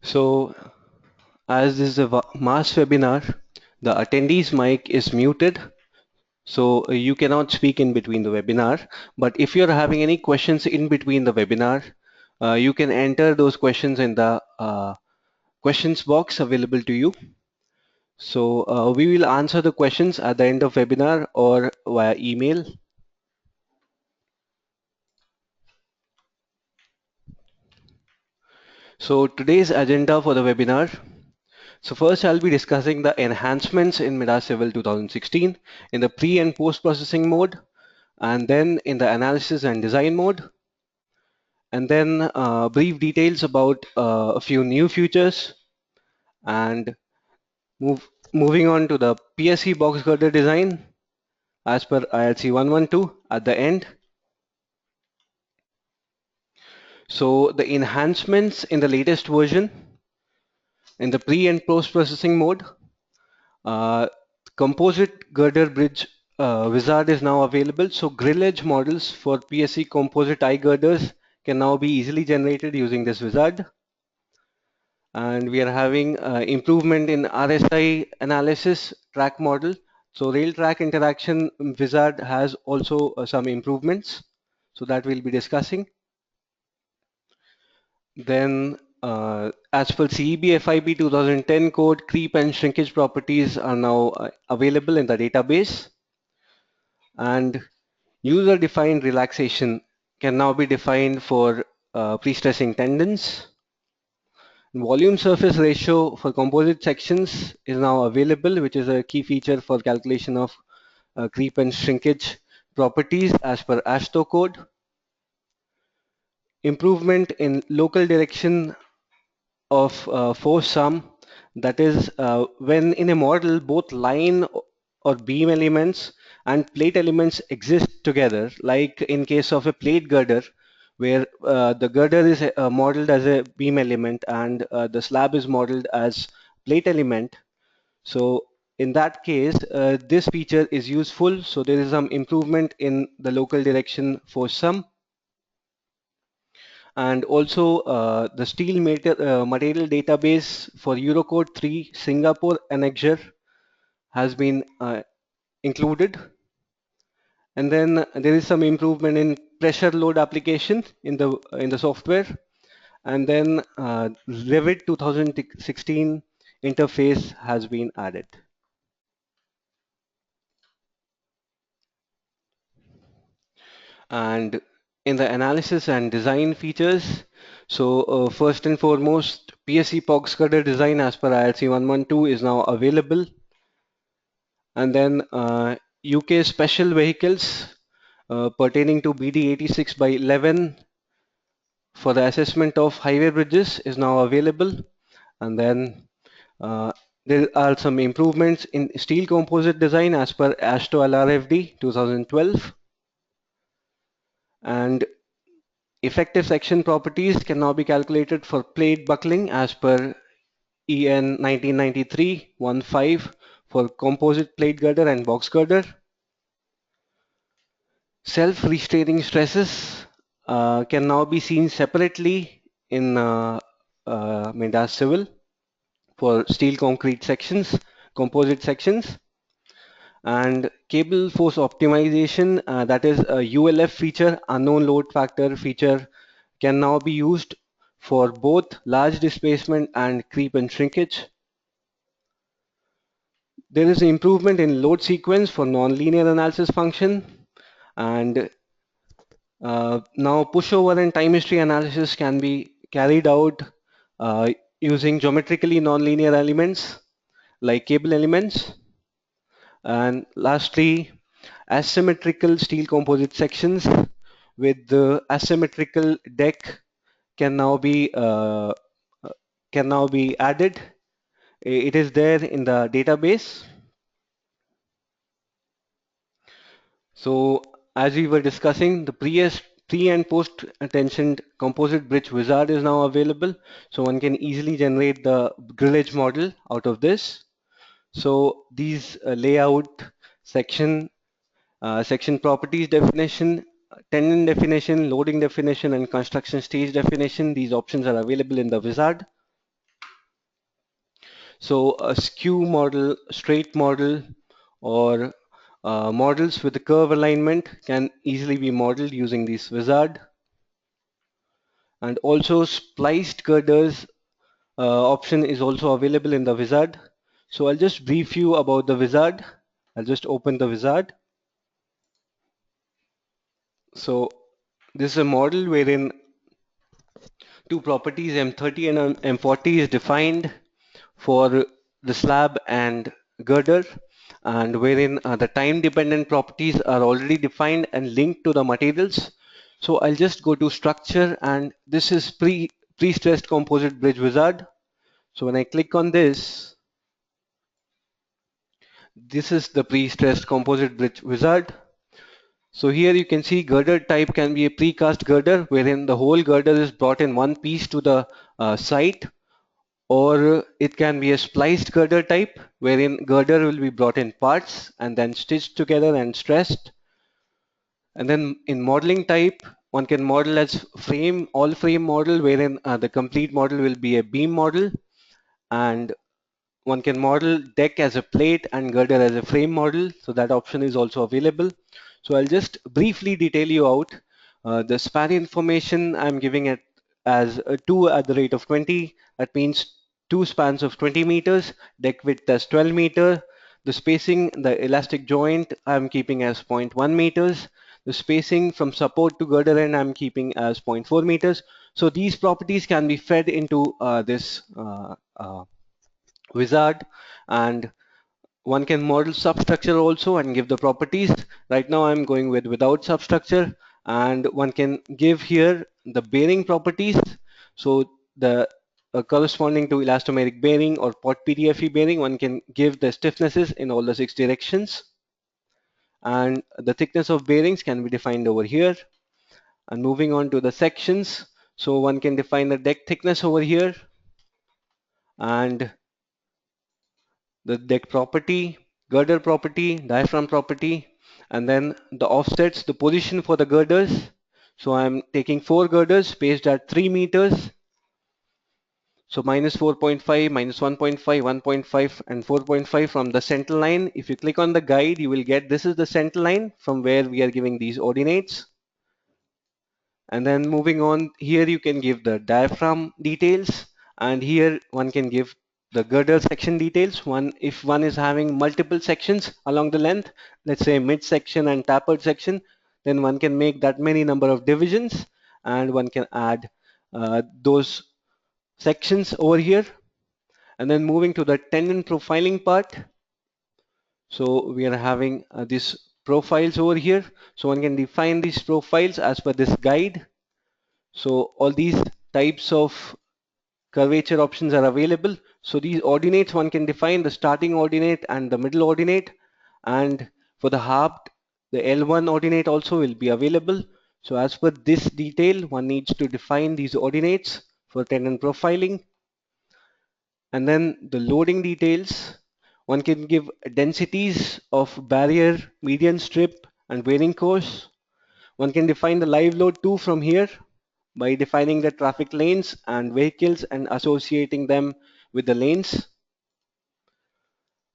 So, as this is a mass webinar, the attendee's mic is muted, so you cannot speak in between the webinar. But if you're having any questions in between the webinar, you can enter those questions in the questions box available to you. So we will answer the questions at the end of webinar or via email. So today's agenda for the webinar. So first I'll be discussing the enhancements in MIDAS Civil 2016 in the pre and post processing mode, and then in the analysis and design mode, and then brief details about a few new features, and moving on to the PSC Box girder design as per IRC112 at the end. So the enhancements in the latest version in the pre and post processing mode, composite girder bridge wizard is now available. So grill edge models for PSC composite eye girders can now be easily generated using this wizard. And we are having improvement in RSI analysis track model. So rail track interaction wizard has also some improvements. So that we'll be discussing. Then as per CEB FIB 2010 code, creep and shrinkage properties are now available in the database. And user-defined relaxation can now be defined for pre-stressing tendons. Volume surface ratio for composite sections is now available, which is a key feature for calculation of creep and shrinkage properties as per ASHTO code. Improvement in local direction of force sum, that is when in a model both line or beam elements and plate elements exist together, like in case of a plate girder where the girder is modeled as a beam element and the slab is modeled as plate element. So in that case this feature is useful, so there is some improvement in the local direction force sum. And also the steel material database for Eurocode 3 Singapore annexure has been included. And then there is some improvement in pressure load application in the software. And then Revit 2016 interface has been added. And in the analysis and design features, so first and foremost, PSC Box girder design as per IRC112 is now available. And then UK special vehicles pertaining to BD 86 by 11 for the assessment of highway bridges is now available. And then there are some improvements in steel composite design as per ASHTO LRFD 2012. And effective section properties can now be calculated for plate buckling as per EN 1993-15 for composite plate girder and box girder. Self-restraining stresses can now be seen separately in MIDAS Civil for steel concrete sections, composite sections. And cable force optimization, that is a ULF feature, unknown load factor feature, can now be used for both large displacement and creep and shrinkage. There is an improvement in load sequence for nonlinear analysis function, and now pushover and time history analysis can be carried out using geometrically nonlinear elements like cable elements. And lastly, asymmetrical steel composite sections with the asymmetrical deck can now be added. It is there in the database. So as we were discussing, the pre and post tensioned composite bridge wizard is now available. So one can easily generate the grill edge model out of this. So these layout section properties definition, tendon definition, loading definition, and construction stage definition, these options are available in the wizard. So a skew model, straight model, or models with a curve alignment can easily be modeled using this wizard. And also spliced girders option is also available in the wizard. So I'll just brief you about the wizard. I'll just open the wizard. So this is a model wherein two properties M30 and M40 is defined for the slab and girder, and wherein the time dependent properties are already defined and linked to the materials. So I'll just go to structure, and this is pre-stressed composite bridge wizard. So when I click on this, this is the pre-stressed composite bridge wizard. So here you can see girder type can be a precast girder, wherein the whole girder is brought in one piece to the site, or it can be a spliced girder type, wherein girder will be brought in parts and then stitched together and stressed. And then in modeling type, one can model as frame, all frame model, wherein the complete model will be a beam model, and one can model deck as a plate and girder as a frame model, so that option is also available. So I'll just briefly detail you out. The span information I'm giving it as 2 at the rate of 20. That means two spans of 20 meters, deck width as 12 meter. The spacing, the elastic joint I'm keeping as 0.1 meters. The spacing from support to girder end I'm keeping as zero point 0.4 meters. So these properties can be fed into this wizard, and one can model substructure also and give the properties. Right now I'm going with without substructure, and one can give here the bearing properties. So the corresponding to elastomeric bearing or pot PTFE bearing, one can give the stiffnesses in all the 6 directions, and the thickness of bearings can be defined over here. And moving on to the sections, so one can define the deck thickness over here, and the deck property, girder property, diaphragm property, and then the offsets, the position for the girders. So I'm taking 4 girders spaced at 3 meters. So minus 4.5, minus 1.5, 1.5, and 4.5 from the center line. If you click on the guide, you will get this is the center line from where we are giving these ordinates. And then moving on, here you can give the diaphragm details, and here one can give the girder section details. If one is having multiple sections along the length, let's say mid section and tapered section, then one can make that many number of divisions, and one can add those sections over here. And then moving to the tendon profiling part, so we are having these profiles over here. So one can define these profiles as per this guide. So all these types of curvature options are available. So these ordinates, one can define the starting ordinate and the middle ordinate. And for the harp, the L1 ordinate also will be available. So as per this detail, one needs to define these ordinates for tendon profiling. And then the loading details, one can give densities of barrier, median strip, and bearing course. One can define the live load too from here by defining the traffic lanes and vehicles and associating them with the lanes.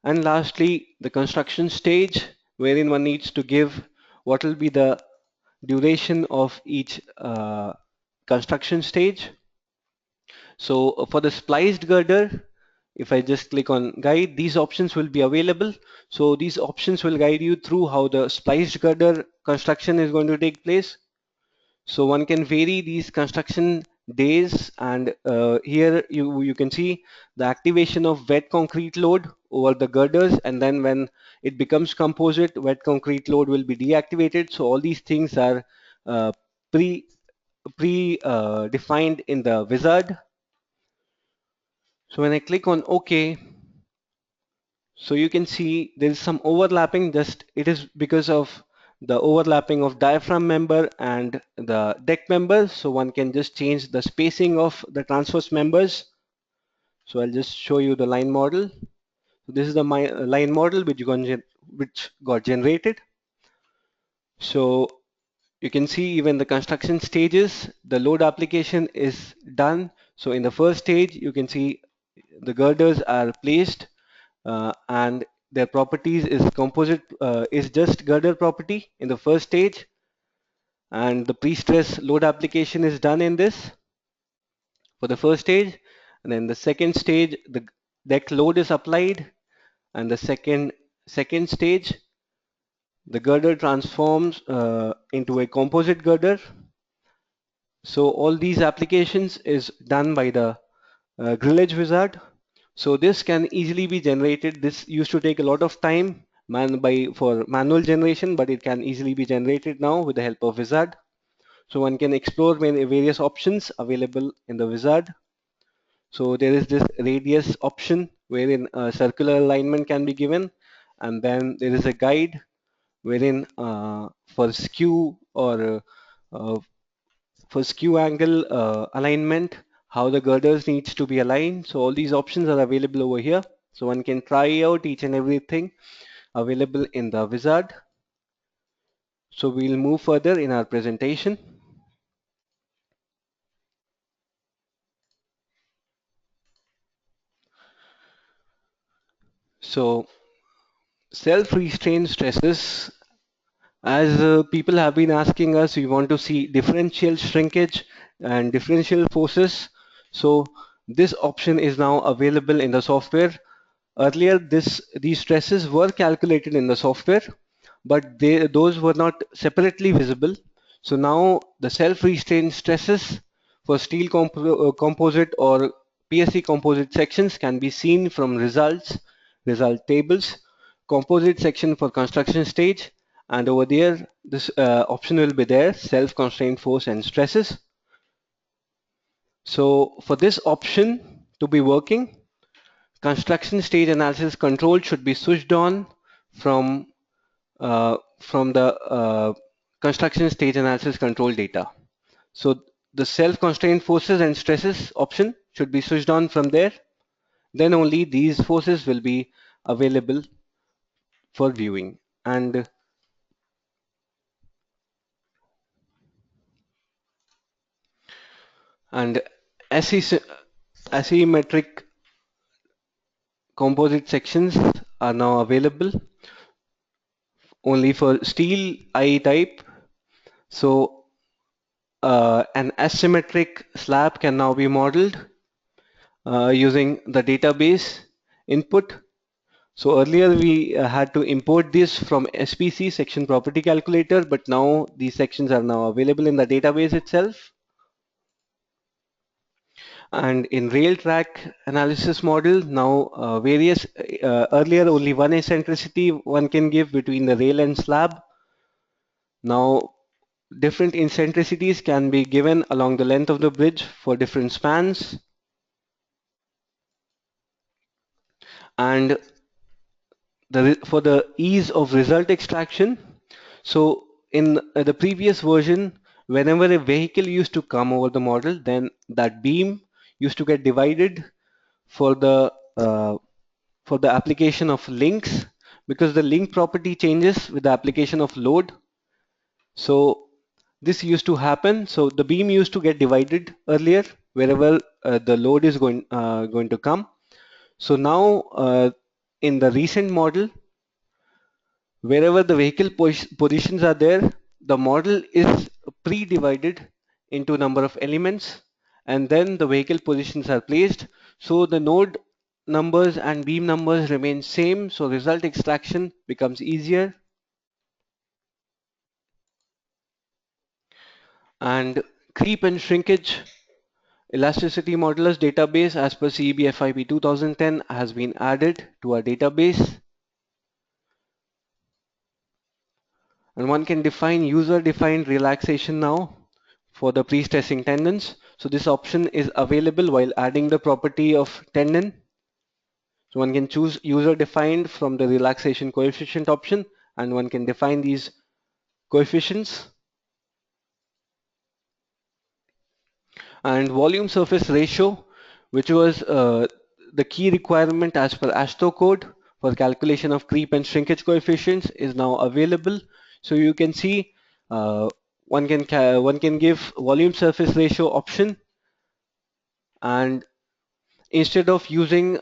And lastly, the construction stage, wherein one needs to give what will be the duration of each construction stage. So for the spliced girder, if I just click on guide, these options will be available. So these options will guide you through how the spliced girder construction is going to take place. So one can vary these construction days, and here you can see the activation of wet concrete load over the girders, and then when it becomes composite, wet concrete load will be deactivated. So all these things are uh, pre defined in the wizard. So when I click on OK, so you can see there is some overlapping. Just it is because of the overlapping of diaphragm member and the deck members. So one can just change the spacing of the transverse members. So I'll just show you the line model. So this is the line model which got generated. So you can see even the construction stages, the load application is done. So in the first stage, you can see the girders are placed, and their properties is composite is just girder property in the first stage, and the pre-stress load application is done in this for the first stage, and then the second stage the deck load is applied, and the second stage the girder transforms into a composite girder. So all these applications is done by the grillage wizard. So this can easily be generated. This used to take a lot of time for manual generation, but it can easily be generated now with the help of wizard. So one can explore many various options available in the wizard. So there is this radius option wherein a circular alignment can be given, and then there is a guide wherein for skew or uh, for skew angle alignment, how the girders needs to be aligned. So all these options are available over here. So one can try out each and everything available in the wizard. So we'll move further in our presentation. So self-restraint stresses, as people have been asking us, we want to see differential shrinkage and differential forces. So this option is now available in the software. Earlier, these stresses were calculated in the software, but those were not separately visible. So now the self-restraint stresses for steel composite or PSC composite sections can be seen from result tables, composite section for construction stage, and over there, this option will be there, self-constraint force and stresses. So for this option to be working, construction stage analysis control should be switched on from the construction stage analysis control data. So the self-constraint forces and stresses option should be switched on from there. Then only these forces will be available for viewing. And asymmetric composite sections are now available only for steel I type. So an asymmetric slab can now be modeled using the database input. So earlier we had to import this from SPC section property calculator, but now these sections are now available in the database itself. And in rail track analysis model, now earlier only one eccentricity one can give between the rail and slab. Now different eccentricities can be given along the length of the bridge for different spans. And for the ease of result extraction, so in the previous version, whenever a vehicle used to come over the model, then that beam used to get divided for uh, the application of links, because the link property changes with the application of load. So this used to happen. So the beam used to get divided earlier wherever the load is going to come. So now in the recent model, wherever the vehicle positions are there, the model is pre-divided into number of elements, and then the vehicle positions are placed. So the node numbers and beam numbers remain same, so result extraction becomes easier. And creep and shrinkage elasticity modulus database as per CEB FIP 2010 has been added to our database. And one can define user-defined relaxation now for the pre-stressing tendons. So this option is available while adding the property of tendon. So one can choose user-defined from the relaxation coefficient option, and one can define these coefficients. And volume surface ratio, which was the key requirement as per ASTO code for calculation of creep and shrinkage coefficients, is now available. So you can see one can give volume surface ratio option, and instead of using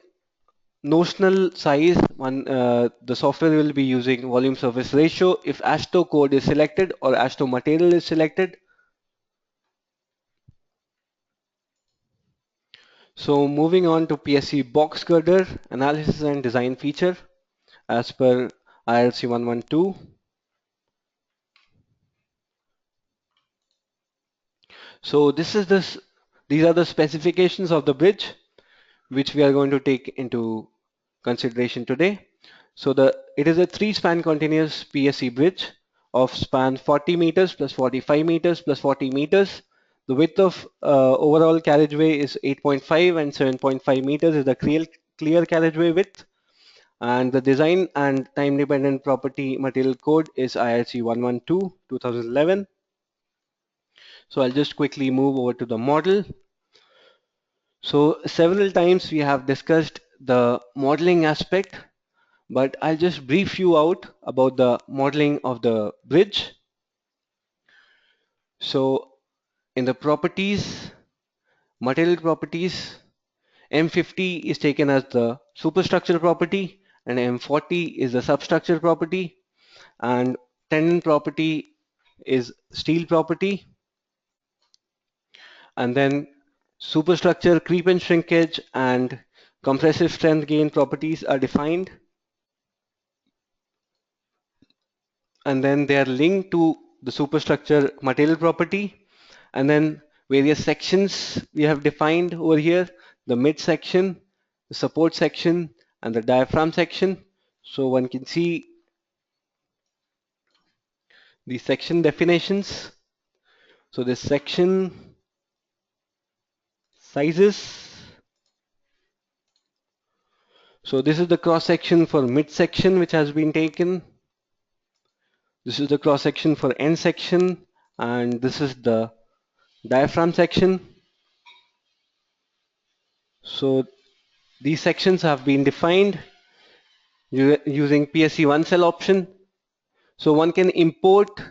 notional size, the software will be using volume surface ratio if ASTO code is selected or ASTO material is selected. So moving on to PSC Box girder analysis and design feature as per IRC112. So these are the specifications of the bridge which we are going to take into consideration today. So it is a three-span continuous PSC bridge of span 40 meters plus 45 meters plus 40 meters. The width of overall carriageway is 8.5 and 7.5 meters is the clear carriageway width. And the design and time-dependent property material code is IRC 112 2011. So I'll just quickly move over to the model. So several times we have discussed the modeling aspect, but I'll just brief you out about the modeling of the bridge. So in the properties, material properties, M50 is taken as the superstructure property and M40 is the substructure property, and tendon property is steel property, and then superstructure creep and shrinkage and compressive strength gain properties are defined, and then they are linked to the superstructure material property, and then various sections we have defined over here: the mid section, the support section, and the diaphragm section. So one can see the section definitions. So this section sizes. So this is the cross section for mid section which has been taken. This is the cross section for end section, and this is the diaphragm section. So these sections have been defined using PSC one cell option. So one can import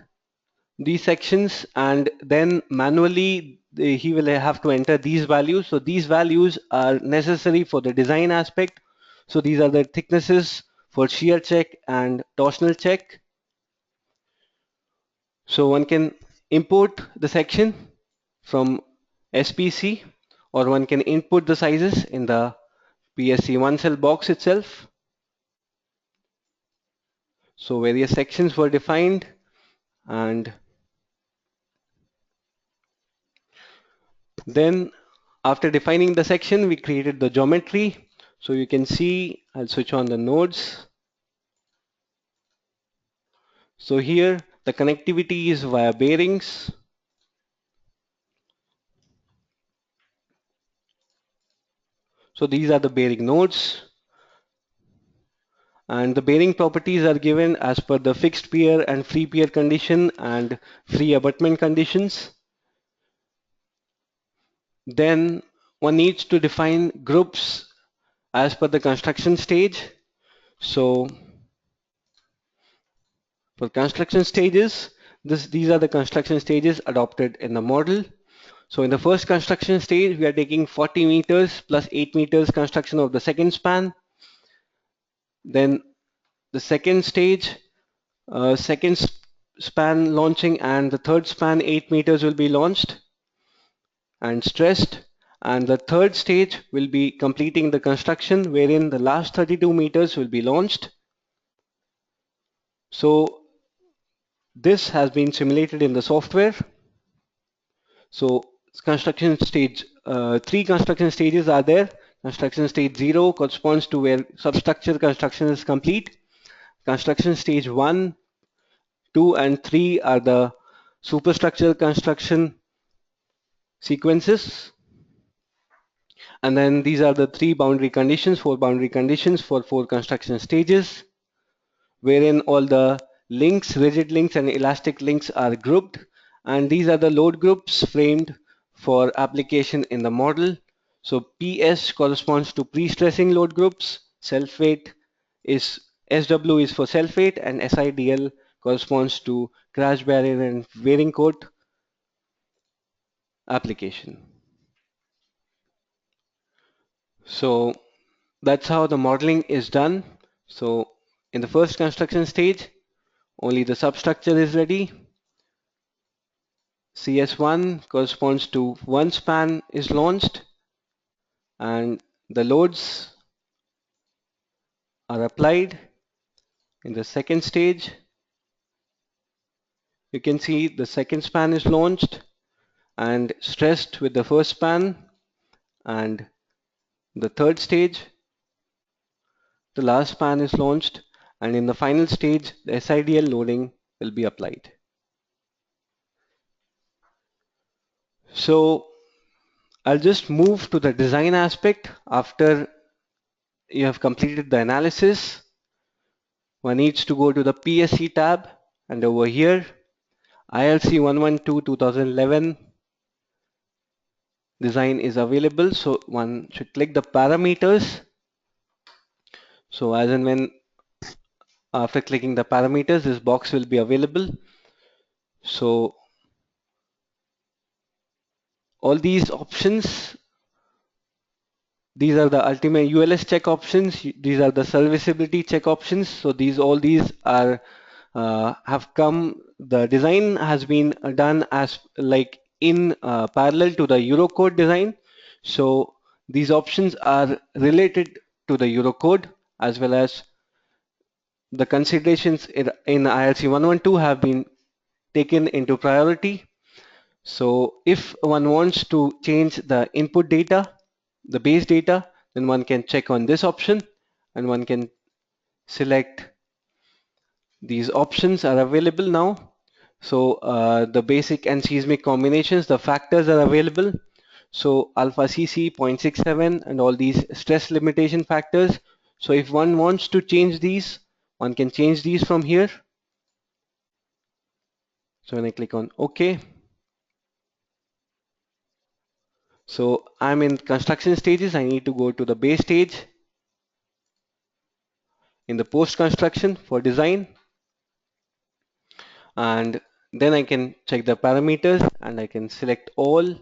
these sections and then manually he will have to enter these values. So these values are necessary for the design aspect. So these are the thicknesses for shear check and torsional check. So one can import the section from SPC, or one can input the sizes in the PSC one cell box itself. So various sections were defined, and then after defining the section, we created the geometry. So you can see, I'll switch on the nodes. So here the connectivity is via bearings. So these are the bearing nodes, and the bearing properties are given as per the fixed pier and free pier condition and free abutment conditions. Then one needs to define groups as per the construction stage. So for construction stages, these are the construction stages adopted in the model. So in the first construction stage, we are taking 40 meters plus 8 meters construction of the second span. Then the second stage, second span launching, and the third span 8 meters will be launched and stressed. And the third stage will be completing the construction, wherein the last 32 meters will be launched. So this has been simulated in the software. So construction stage, three construction stages are there. Construction stage 0 corresponds to where substructure construction is complete. Construction stage 1, 2, and 3 are the superstructure construction sequences. And then these are the four boundary conditions for 4 construction stages, wherein all the links, rigid links and elastic links are grouped, and these are the load groups framed for application in the model. So PS corresponds to pre-stressing load groups, self-weight is SW is for self-weight, and SIDL corresponds to crash barrier and wearing coat application. So that's how the modeling is done. So in the first construction stage, only the substructure is ready. CS1 corresponds to one span is launched, and the loads are applied. In the second stage, you can see the second span is launched and stressed with the first span, and the third stage, the last span is launched, and in the final stage, the SIDL loading will be applied. So I'll just move to the design aspect. After you have completed the analysis, one needs to go to the PSC tab, and over here, IRC112 2011 design is available. So one should click the parameters. So as and when after clicking the parameters, this box will be available. So all these options, these are the ultimate ULS check options. These are the serviceability check options. So all these are have come. The design has been done as like in parallel to the Eurocode design. So these options are related to the Eurocode, as well as the considerations in IRC 112 have been taken into priority. So if one wants to change the input data, the base data, then one can check on this option, and one can select these options are available now. So the basic and seismic combinations, the factors are available. So alpha CC 0.67 and all these stress limitation factors. So if one wants to change these, one can change these from here. So when I click on OK, so I'm in construction stages. I need to go to the base stage in the post construction for design, and then I can check the parameters and I can select all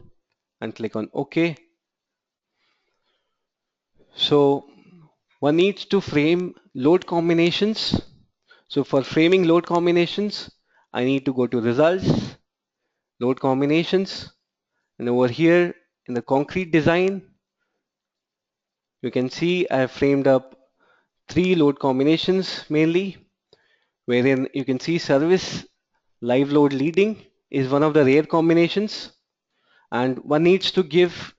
and click on OK. So one needs to frame load combinations. So for framing load combinations, I need to go to results, load combinations, and over here in the concrete design, you can see I have framed up 3 load combinations mainly, wherein you can see service live load leading is one of the rare combinations, and one needs to give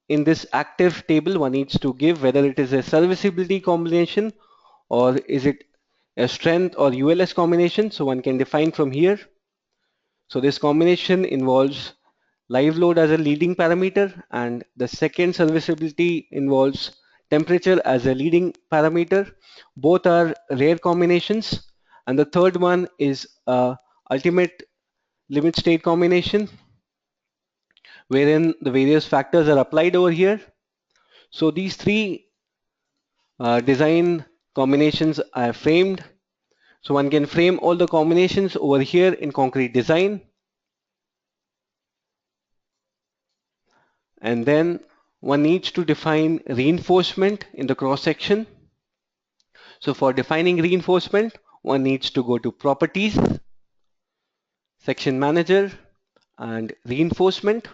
in this active table, one needs to give whether it is a serviceability combination or is it a strength or ULS combination. So one can define from here. So this combination involves live load as a leading parameter, and the second serviceability involves temperature as a leading parameter. Both are rare combinations, and the third one is ultimate limit state combination, wherein the various factors are applied over here. So these three design combinations are framed. So one can frame all the combinations over here in concrete design. And then one needs to define reinforcement in the cross section. So for defining reinforcement, one needs to go to properties, section manager, and reinforcement.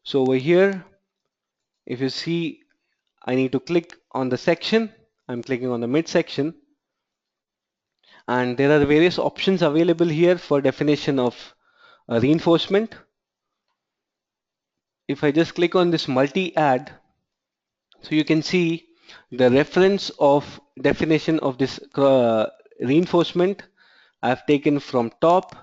So over here, if you see, I need to click on the section. I'm clicking on the mid section, and there are various options available here for definition of reinforcement. If I just click on this multi-add, so you can see the reference of definition of this reinforcement I've taken from top.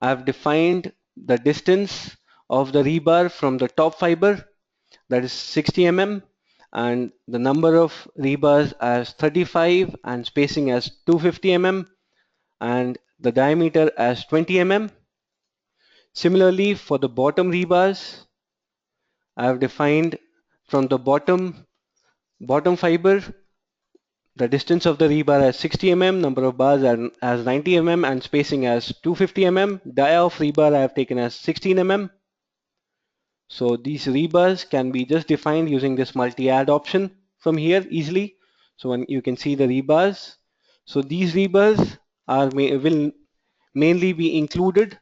I've defined the distance of the rebar from the top fiber, that is 60 mm, and the number of rebars as 35 and spacing as 250 mm, and the diameter as 20 mm. Similarly, for the bottom rebars, I have defined from the bottom fiber the distance of the rebar as 60 mm, number of bars as 90 mm, and spacing as 250 mm. Dia of rebar I have taken as 16 mm. So these rebars can be just defined using this multi-add option from here easily. So when you can see the rebars, so these rebars will mainly be included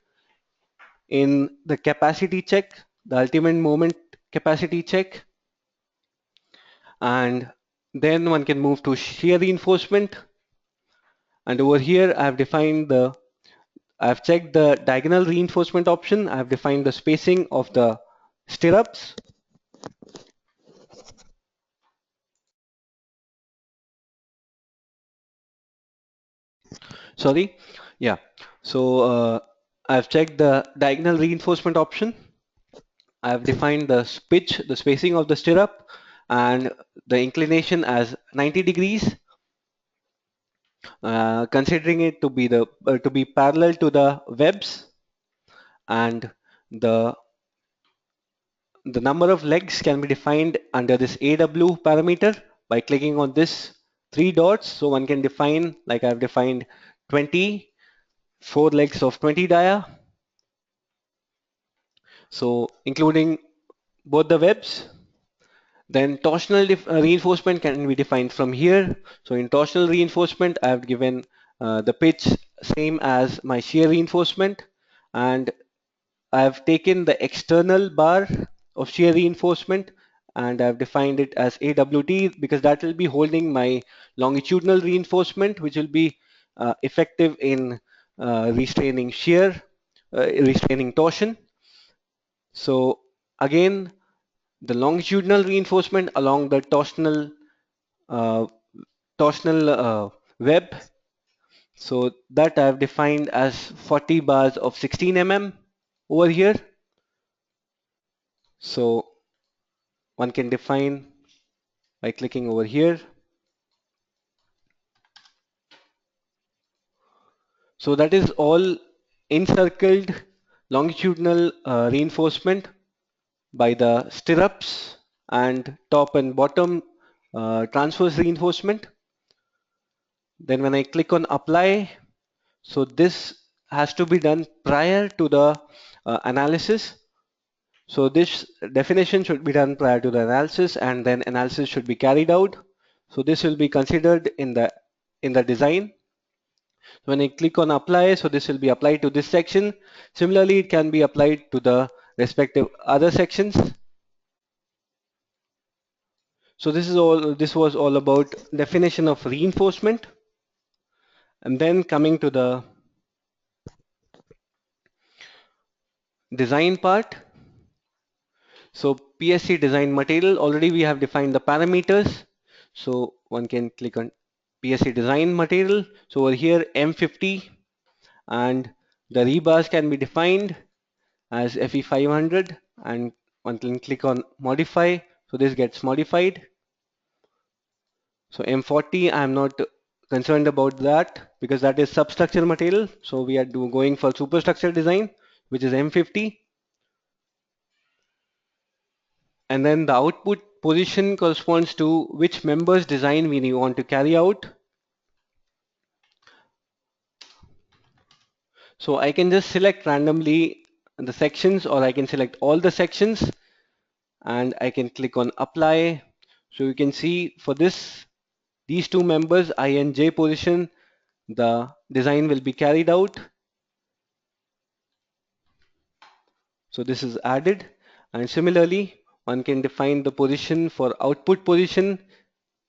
in the capacity check, the ultimate moment capacity check, and then one can move to shear reinforcement. And over here, I've checked the diagonal reinforcement option. I've defined the spacing of the stirrups. Sorry, yeah. So I've checked the diagonal reinforcement option. I've defined the pitch, the spacing of the stirrup, and the inclination as 90 degrees, considering it to be parallel to the webs, and the the number of legs can be defined under this AW parameter by clicking on this three dots. So one can define, like I've defined, 20, 4 legs of 20 dia. So including both the webs. Then torsional reinforcement can be defined from here. So in torsional reinforcement, I've given the pitch same as my shear reinforcement, and I've taken the external bar of shear reinforcement and I've defined it as AWT because that will be holding my longitudinal reinforcement, which will be effective in restraining shear, restraining torsion. So again, the longitudinal reinforcement along the uh, torsional web. So that I've defined as 40 bars of 16 mm over here. So one can define by clicking over here. So that is all encircled longitudinal reinforcement by the stirrups and top and bottom transverse reinforcement. Then when I click on apply, so this has to be done prior to the analysis. So this definition should be done prior to the analysis and then analysis should be carried out. So this will be considered in the design. When I click on apply, so this will be applied to this section. Similarly, it can be applied to the respective other sections. So this was all about definition of reinforcement. And then coming to the design part. So PSC design material, already we have defined the parameters. So one can click on PSC design material. So over here M50 and the rebars can be defined as FE500 and one can click on modify. So this gets modified. So M40, I'm not concerned about that because that is substructure material. So we are going for superstructure design, which is M50. And then the output position corresponds to which member's design we want to carry out. So I can just select randomly the sections or I can select all the sections and I can click on apply. So you can see for these two members I and J position, the design will be carried out. So this is added and similarly one can define the position for output position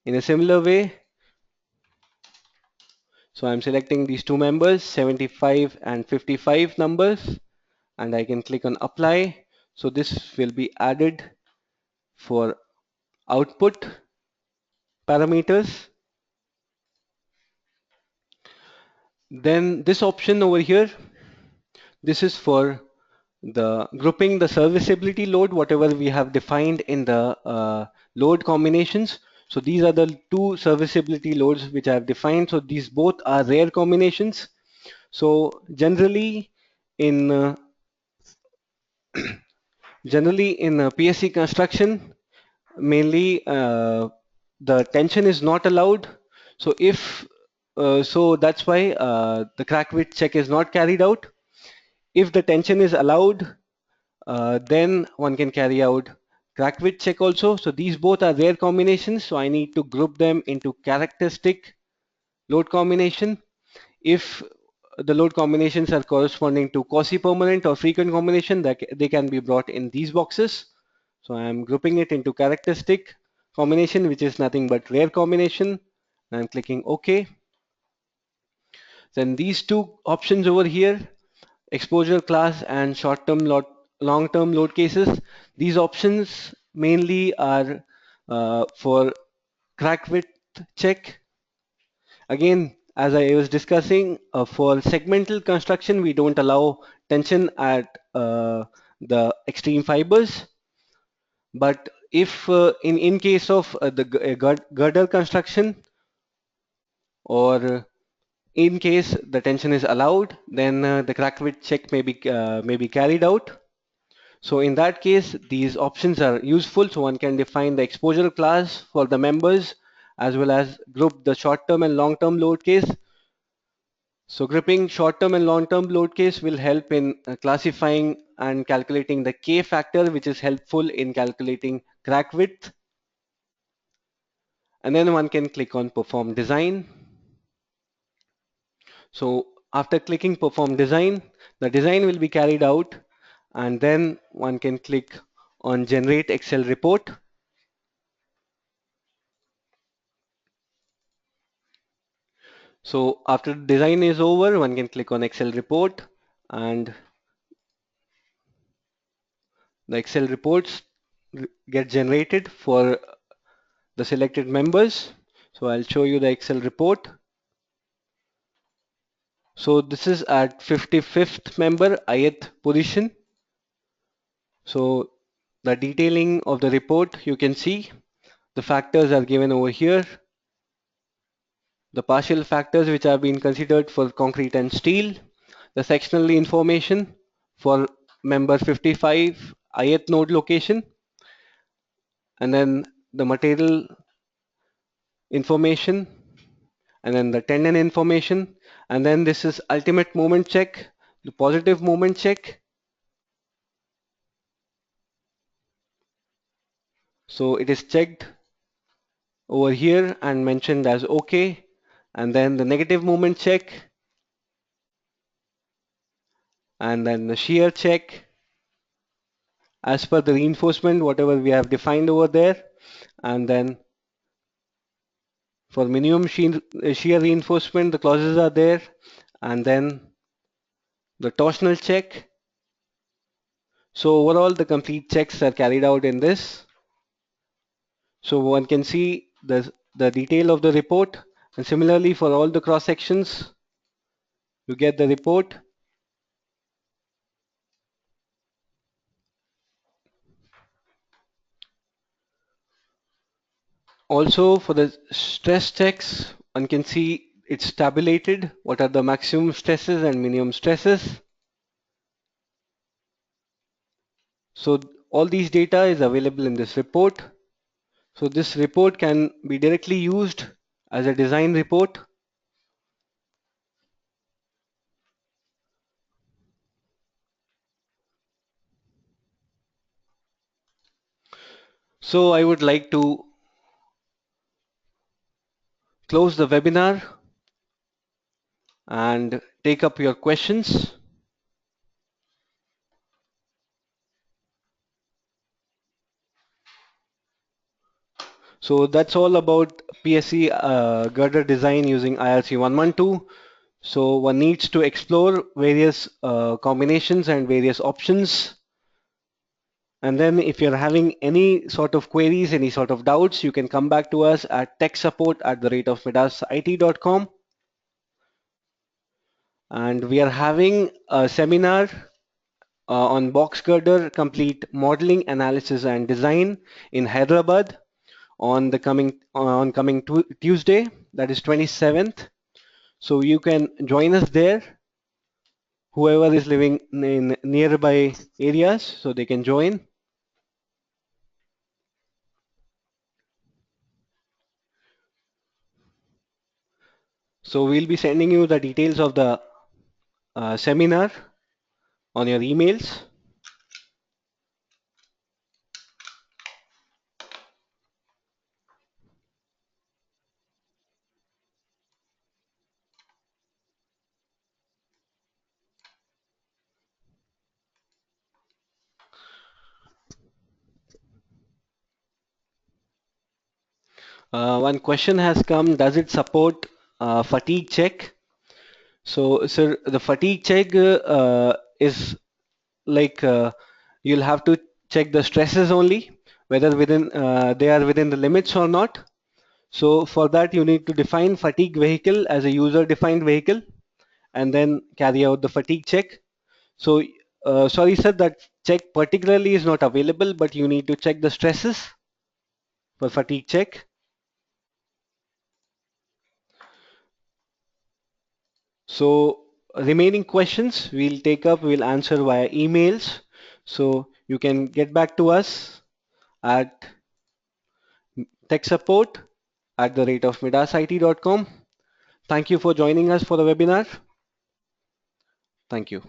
in a similar way. So I'm selecting these two members 75 and 55 numbers and I can click on apply. So this will be added for output parameters. Then this option over here, this is for the grouping the serviceability load, whatever we have defined in the load combinations. So these are the two serviceability loads which I have defined. So these both are rare combinations. So in uh, generally in PSC construction, mainly the tension is not allowed. So if so that's why the crack width check is not carried out. If the tension is allowed, Then one can carry out crack width check also. So these both are rare combinations, so I need to group them into characteristic load combination. If the load combinations are corresponding to quasi-permanent or frequent combination, that they can be brought in these boxes. So I am grouping it into characteristic combination, which is nothing but rare combination. I'm clicking OK. Then these two options over here, exposure class and short-term load, long-term load cases, these options mainly are for crack width check. Again, as I was discussing, for segmental construction, we don't allow tension at the extreme fibers. But if in case of the girder construction, or in case the tension is allowed, then the crack width check may be carried out. So in that case, these options are useful. So one can define the exposure class for the members as well as group the short-term and long-term load case. So grouping short-term and long-term load case will help in classifying and calculating the K factor, which is helpful in calculating crack width. And then one can click on perform design. So after clicking perform design, the design will be carried out, and then one can click on generate Excel report. So after design is over, one can click on Excel report, and the Excel reports get generated for the selected members. So I'll show you the Excel report. So this is at 55th member, ith position. So the detailing of the report, you can see the factors are given over here. The partial factors which have been considered for concrete and steel, the sectional information for member 55 ith node location, and then the material information, and then the tendon information, and then this is ultimate moment check, the positive moment check. So it is checked over here and mentioned as OK, and then the negative moment check, and then the shear check as per the reinforcement whatever we have defined over there, and then for minimum shear reinforcement the clauses are there, and then the torsional check. So overall the complete checks are carried out in this. So one can see the detail of the report, and similarly for all the cross sections you get the report. Also for the stress checks, one can see it's tabulated, what are the maximum stresses and minimum stresses. So all these data is available in this report. So this report can be directly used as a design report. So I would like to close the webinar and take up your questions. So that's all about PSC girder design using IRC112. So one needs to explore various combinations and various options. And then if you're having any sort of queries, any sort of doubts, you can come back to us at techsupport@midasIT.com. And we are having a seminar on box girder complete modeling, analysis and design in Hyderabad on the coming Tuesday, that is 27th. So you can join us there. Whoever is living in nearby areas, so they can join. So we'll be sending you the details of the seminar on your emails. One question has come, does it support fatigue check? So, sir, the fatigue check is like you'll have to check the stresses only, whether within they are within the limits or not. So for that, you need to define fatigue vehicle as a user-defined vehicle and then carry out the fatigue check. So, sorry, sir, that check particularly is not available, but you need to check the stresses for fatigue check. So, remaining questions we'll take up, we'll answer via emails. So, you can get back to us at techsupport@midasit.com. Thank you for joining us for the webinar. Thank you.